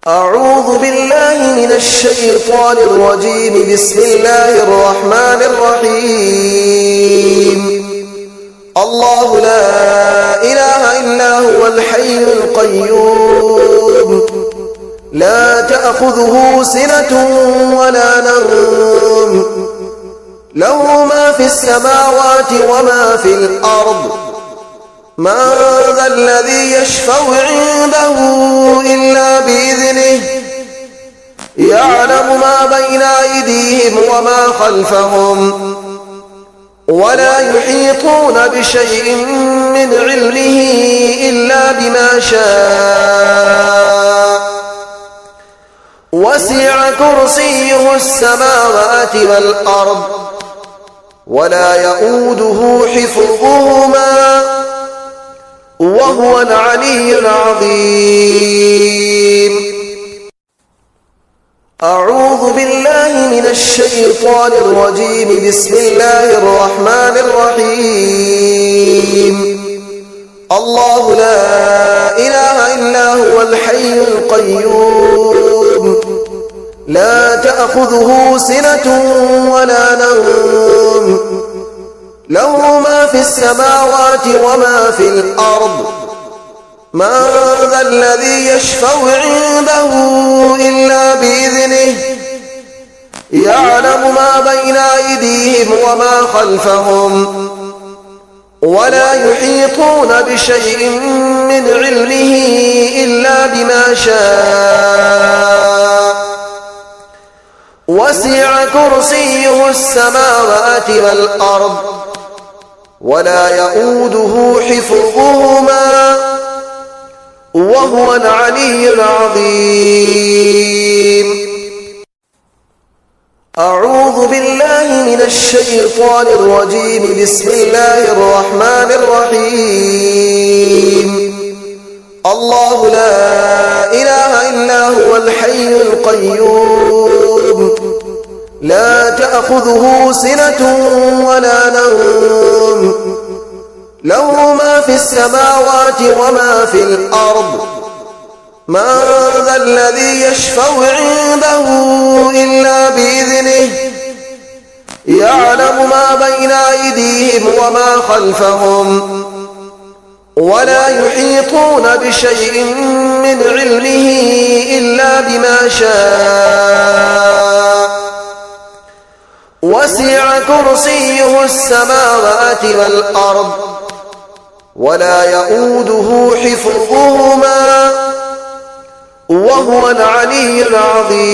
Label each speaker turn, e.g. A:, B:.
A: أعوذ بالله من الشيطان الرجيم. بسم الله الرحمن الرحيم. الله لا إله إلا هو الحي القيوم، لا تأخذه سنة ولا نوم، له ما في السماوات وما في الأرض. من ذا الذي يشفع عنده إلا بإذنه، يعلم ما بين أيديهم وما خلفهم، ولا يحيطون بشيء من علمه إلا بما شاء. وسع كرسيه السماوات والأرض، ولا يؤوده حفظهما، وهو العلي العظيم. أعوذ بالله من الشيطان الرجيم. بسم الله الرحمن الرحيم. الله لا إله إلا هو الحي القيوم، لا تأخذه سنة ولا نوم، له ما في السماوات وما في الأرض. من ذا الذي يشفع عنده إلا بإذنه، يعلم ما بين أيديهم وما خلفهم، ولا يحيطون بشيء من علمه إلا بما شاء. وسع كرسيه السماوات والأرض، ولا يؤوده حفظهما، وهو العلي العظيم. أعوذ بالله من الشيطان الرجيم. بسم الله الرحمن الرحيم. الله لا إله إلا هو الحي القيوم، لا تأخذه سنة ولا نوم، له ما في السماوات وما في الأرض. من ذا الذي يشفع عنده إلا بإذنه، يعلم ما بين أيديهم وما خلفهم، ولا يحيطون بشيء من علمه إلا بما شاء. وسع كرسيه السماوات والأرض، ولا يؤوده حفظهما، وهو العلي العظيم.